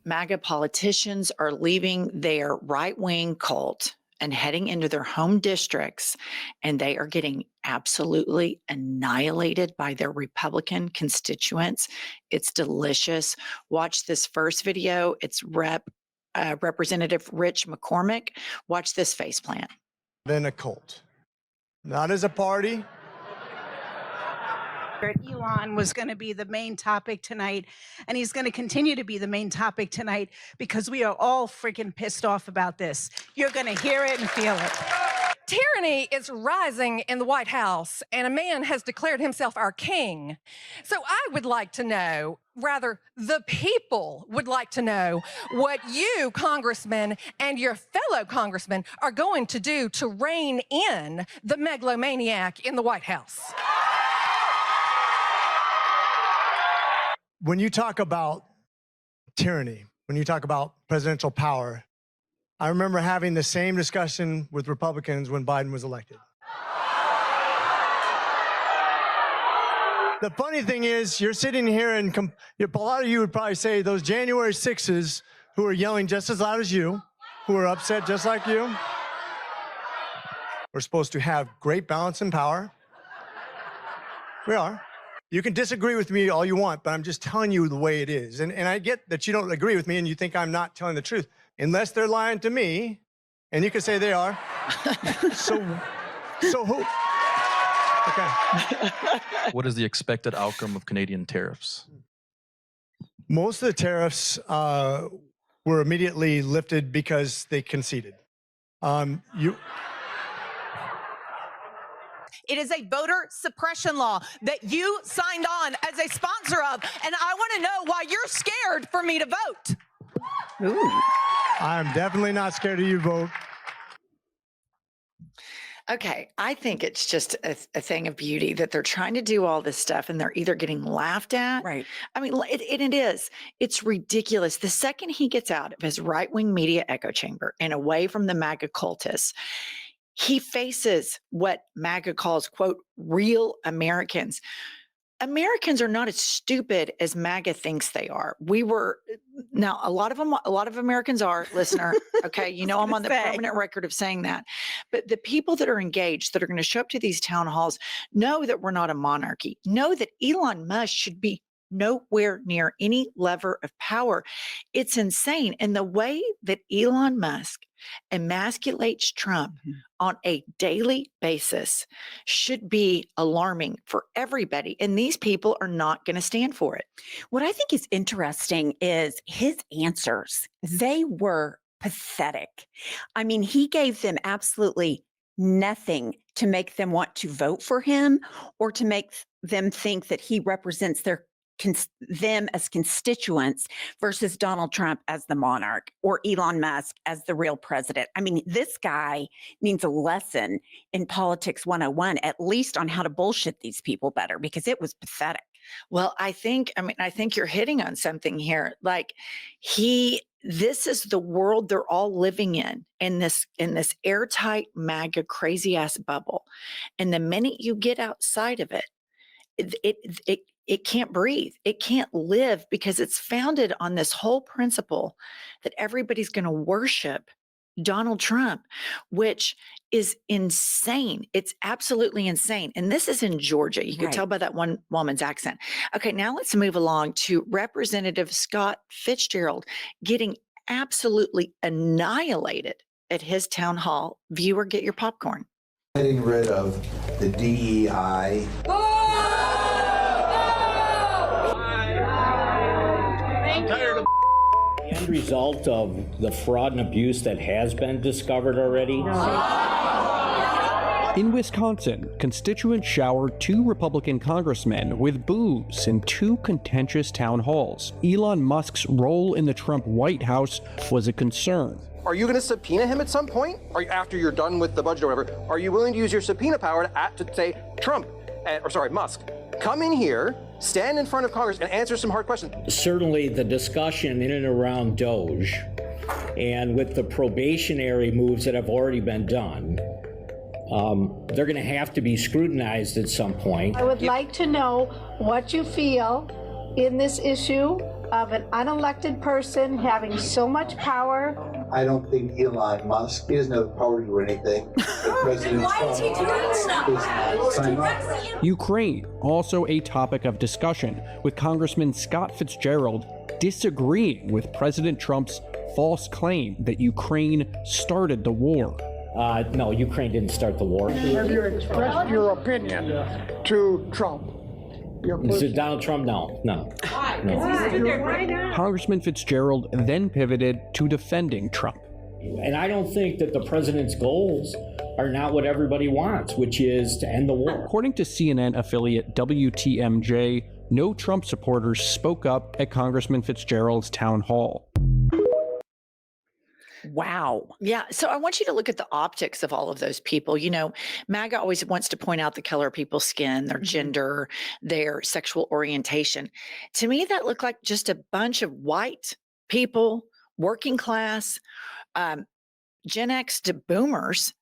MAGA politicians are leaving their right-wing cult and heading into their home districts, and they are getting absolutely annihilated by their Republican constituents. It's delicious. Watch this first video. It's Representative Rich McCormick. Watch this faceplant. Than a cult, not as a party. Elon was going to be the main topic tonight, and he's going to continue to be the main topic tonight because we are all freaking pissed off about this. You're going to hear it and feel it. Tyranny is rising in the White House, and a man has declared himself our king. So I would like to know, rather, the people would like to know what you, congressmen, and your fellow congressmen are going to do to rein in the megalomaniac in the White House. When you talk about tyranny, when you talk about presidential power, I remember having the same discussion with Republicans when Biden was elected. The funny thing is, you're sitting here and a lot of you would probably say those January 6s who are yelling just as loud as you, who are upset just like you. We're supposed to have great balance and power. We are. You can disagree with me all you want, but I'm just telling you the way it is. And I get that you don't agree with me and you think I'm not telling the truth, unless they're lying to me, and you can say they are. So who? Okay. What is the expected outcome of Canadian tariffs? Most of the tariffs were immediately lifted because they conceded. It is a voter suppression law that you signed on as a sponsor of, and I want to know why you're scared for me to vote. Ooh. I'm definitely not scared of you vote. Okay, I think it's just a thing of beauty that they're trying to do all this stuff and they're either getting laughed at. Right. I mean, it is. It's ridiculous. The second he gets out of his right-wing media echo chamber and away from the MAGA cultists, he faces what MAGA calls, quote, real Americans. Americans are not as stupid as MAGA thinks they are. Now, a lot of Americans are, listener, okay? You know, I'm on the permanent record of saying that. But the people that are engaged, that are going to show up to these town halls, know that we're not a monarchy, know that Elon Musk should be nowhere near any lever of power. It's insane. And the way that Elon Musk emasculates Trump on a daily basis should be alarming for everybody. And these people are not going to stand for it. What I think is interesting is his answers. They were pathetic. I mean, he gave them absolutely nothing to make them want to vote for him or to make them think that he represents them as constituents versus Donald Trump as the monarch or Elon Musk as the real president. I mean, this guy needs a lesson in politics 101, at least on how to bullshit these people better, because it was pathetic. Well, I think you're hitting on something here. Like this is the world they're all living in this airtight MAGA crazy ass bubble. And the minute you get outside of it, it can't breathe. It can't live because it's founded on this whole principle that everybody's going to worship Donald Trump, which is insane. It's absolutely insane. And this is in Georgia. You can tell by that one woman's accent. Okay, now let's move along to Representative Scott Fitzgerald getting absolutely annihilated at his town hall. Viewer, get your popcorn. Getting rid of the DEI. End result of the fraud and abuse that has been discovered already. In Wisconsin, constituents showered 2 Republican congressmen with boos in 2 contentious town halls. Elon Musk's role in the Trump White House was a concern. Are you going to subpoena him at some point? After you're done with the budget or whatever, are you willing to use your subpoena power to say, Musk, come in here, stand in front of Congress and answer some hard questions? Certainly the discussion in and around DOGE and with the probationary moves that have already been done, they're going to have to be scrutinized at some point. I would like to know what you feel in this issue of an unelected person having so much power. I don't think Elon Musk, he doesn't have the power to do anything. Why is he doing stuff? Ukraine, also a topic of discussion, with Congressman Scott Fitzgerald disagreeing with President Trump's false claim that Ukraine started the war. No, Ukraine didn't start the war. Have you expressed your opinion to Trump? To Donald Trump, no. Congressman Fitzgerald then pivoted to defending Trump. And I don't think that the president's goals are not what everybody wants, which is to end the war. According to CNN affiliate WTMJ, no Trump supporters spoke up at Congressman Fitzgerald's town hall. Wow. Yeah. So I want you to look at the optics of all of those people. You know, MAGA always wants to point out the color of people's skin, their gender, their sexual orientation. To me, that looked like just a bunch of white people, working class, Gen X to boomers,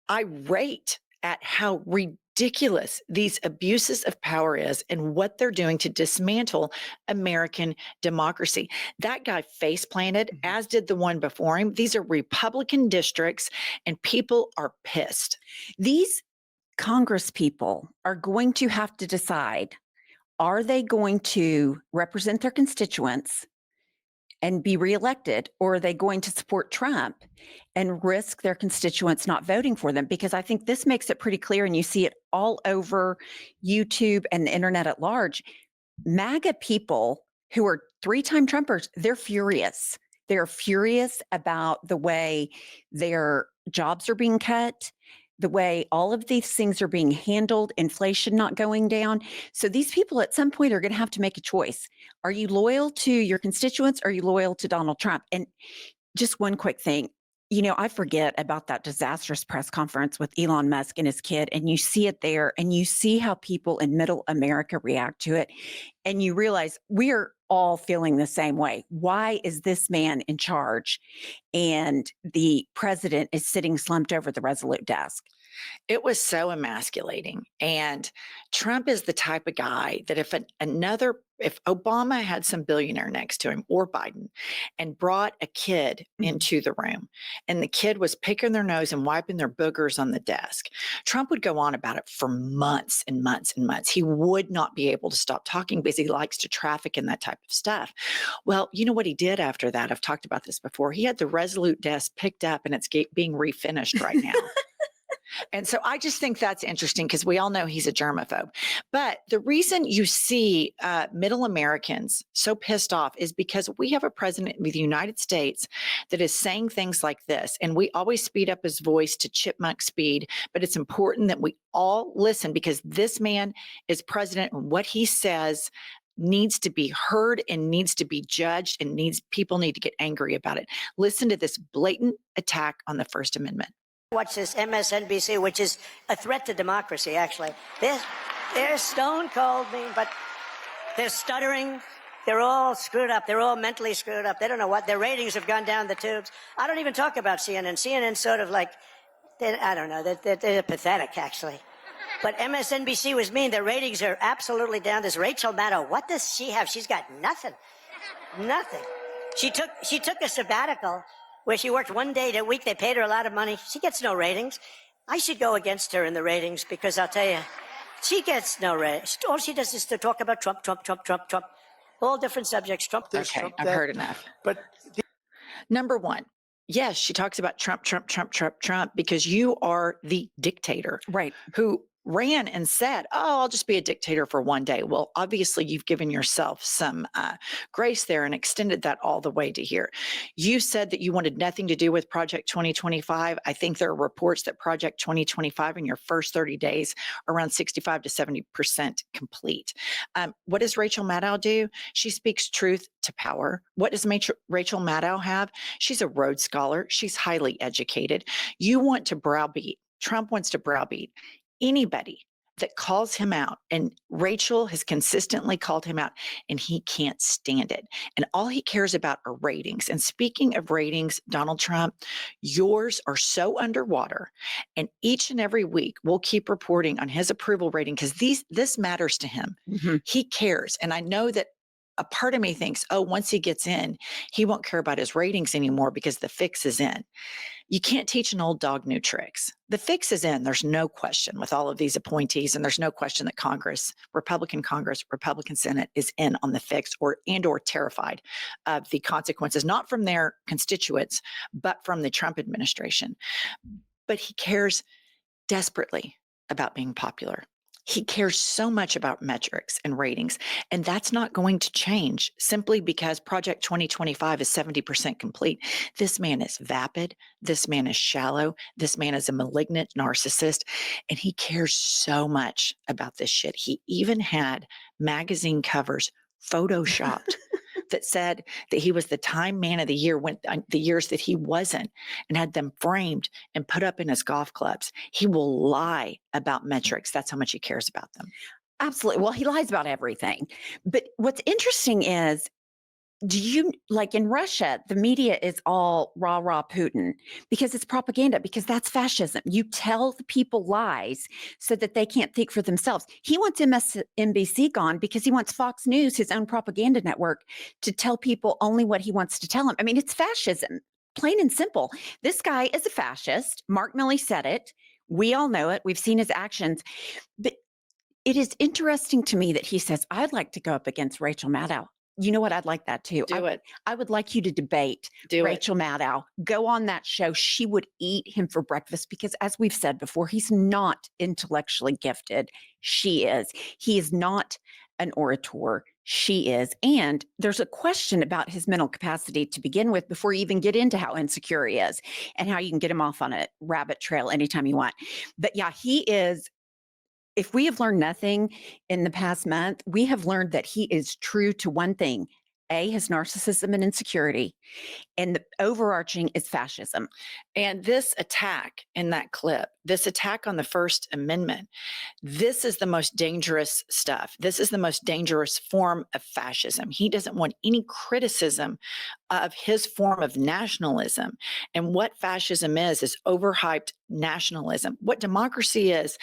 irate at how ridiculous these abuses of power is and what they're doing to dismantle American democracy. That guy face planted, as did the one before him. These are Republican districts and people are pissed. These Congress people are going to have to decide, are they going to represent their constituents and be reelected, or are they going to support Trump and risk their constituents not voting for them? Because I think this makes it pretty clear, and you see it all over YouTube and the internet at large. MAGA people who are three-time Trumpers, they're furious. They're furious about the way their jobs are being cut, the way all of these things are being handled, inflation not going down. So these people at some point are going to have to make a choice. Are you loyal to your constituents? Or are you loyal to Donald Trump? And just one quick thing, you know, I forget about that disastrous press conference with Elon Musk and his kid, and you see it there and you see how people in middle America react to it. And you realize we're all feeling the same way. Why is this man in charge and the president is sitting slumped over the Resolute desk? It was so emasculating. And Trump is the type of guy that if Obama had some billionaire next to him, or Biden, and brought a kid into the room and the kid was picking their nose and wiping their boogers on the desk, Trump would go on about it for months and months and months. He would not be able to stop talking because he likes to traffic in that type of stuff. Well, you know what he did after that? I've talked about this before. He had the Resolute desk picked up and it's being refinished right now. And so I just think that's interesting because we all know he's a germaphobe. But the reason you see middle Americans so pissed off is because we have a president of the United States that is saying things like this. And we always speed up his voice to chipmunk speed. But it's important that we all listen because this man is president and what he says needs to be heard and needs to be judged and people need to get angry about it. Listen to this blatant attack on the First Amendment. Watch this MSNBC, which is a threat to democracy, actually. They're stone cold mean, but they're stuttering. They're all screwed up. They're all mentally screwed up. They don't know what. Their ratings have gone down the tubes. I don't even talk about CNN. CNN's sort of like, I don't know, they're pathetic, actually. But MSNBC was mean. Their ratings are absolutely down. This Rachel Maddow, what does she have? She's got nothing. Nothing. She took a sabbatical where she worked one day a week. They paid her a lot of money. She gets no ratings. I should go against her in the ratings because I'll tell you, she gets no ratings. All she does is to talk about Trump, Trump, Trump, Trump, Trump. All different subjects. Trump this, Okay, Trump I've that. heard enough. But Number one, yes, she talks about Trump, Trump, Trump, Trump, Trump, because you are the dictator. Right. Who ran and said, oh, I'll just be a dictator for one day. Well, obviously you've given yourself some grace there and extended that all the way to here. You said that you wanted nothing to do with Project 2025. I think there are reports that Project 2025 in your first 30 days, around 65 to 70% complete. What does Rachel Maddow do? She speaks truth to power. What does Rachel Maddow have? She's a Rhodes Scholar. She's highly educated. You want to browbeat. Trump wants to browbeat anybody that calls him out, and Rachel has consistently called him out, and he can't stand it. And all he cares about are ratings. And speaking of ratings, Donald Trump, yours are so underwater. And each and every week, we'll keep reporting on his approval rating because this matters to him. Mm-hmm. He cares. And I know that a part of me thinks, oh, once he gets in, he won't care about his ratings anymore because the fix is in. You can't teach an old dog new tricks. The fix is in. There's no question with all of these appointees, and there's no question that Congress, Republican Senate is in on the fix or terrified of the consequences, not from their constituents, but from the Trump administration. But he cares desperately about being popular. He cares so much about metrics and ratings, and that's not going to change simply because Project 2025 is 70% complete. This man is vapid. This man is shallow. This man is a malignant narcissist, and he cares so much about this shit. He even had magazine covers photoshopped that said that he was the Time Man of the Year when the years that he wasn't, and had them framed and put up in his golf clubs. He will lie about metrics. That's how much he cares about them. Absolutely. Well, he lies about everything. But what's interesting is, like in Russia, the media is all rah, rah Putin because it's propaganda, because that's fascism. You tell the people lies so that they can't think for themselves. He wants MSNBC gone because he wants Fox News, his own propaganda network, to tell people only what he wants to tell them. I mean, it's fascism, plain and simple. This guy is a fascist. Mark Milley said it. We all know it. We've seen his actions. But it is interesting to me that he says, I'd like to go up against Rachel Maddow. You know what? I'd like that too. I would like you to debate Rachel Maddow. Go on that show. She would eat him for breakfast because, as we've said before, he's not intellectually gifted. She is. He is not an orator. She is. And there's a question about his mental capacity to begin with before you even get into how insecure he is and how you can get him off on a rabbit trail anytime you want. But yeah, he is. If we have learned nothing in the past month, we have learned that he is true to one thing: his narcissism and insecurity, and the overarching is fascism. And this attack in that clip, this attack on the First Amendment, this is the most dangerous stuff. This is the most dangerous form of fascism. He doesn't want any criticism of his form of nationalism. And what fascism is overhyped nationalism. What democracy is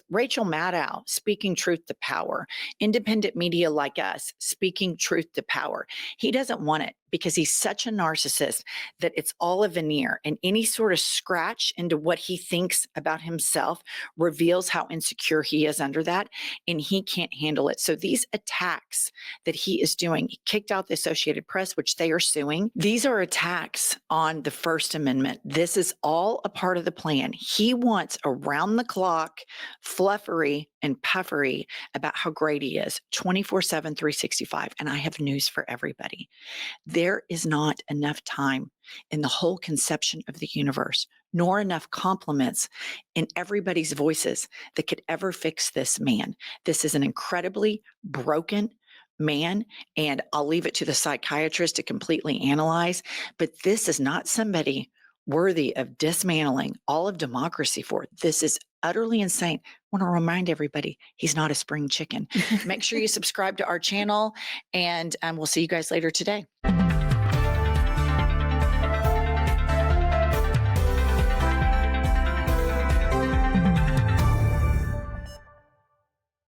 Rachel Maddow speaking truth to power, independent media like us speaking truth to power. He doesn't want it because he's such a narcissist that it's all a veneer, and any sort of scratch into what he thinks about himself reveals how insecure he is under that, and he can't handle it. So these attacks that he is doing, he kicked out the Associated Press, which they are suing. These are attacks on the First Amendment. This is all a part of the plan. He wants around the clock fluffery and puffery about how great he is 24/7, 365. And I have news for everybody. There is not enough time in the whole conception of the universe, nor enough compliments in everybody's voices that could ever fix this man. This is an incredibly broken man, and I'll leave it to the psychiatrist to completely analyze, but this is not somebody worthy of dismantling all of democracy for. This is utterly insane. I want to remind everybody, he's not a spring chicken. Make sure you subscribe to our channel, and we'll see you guys later today.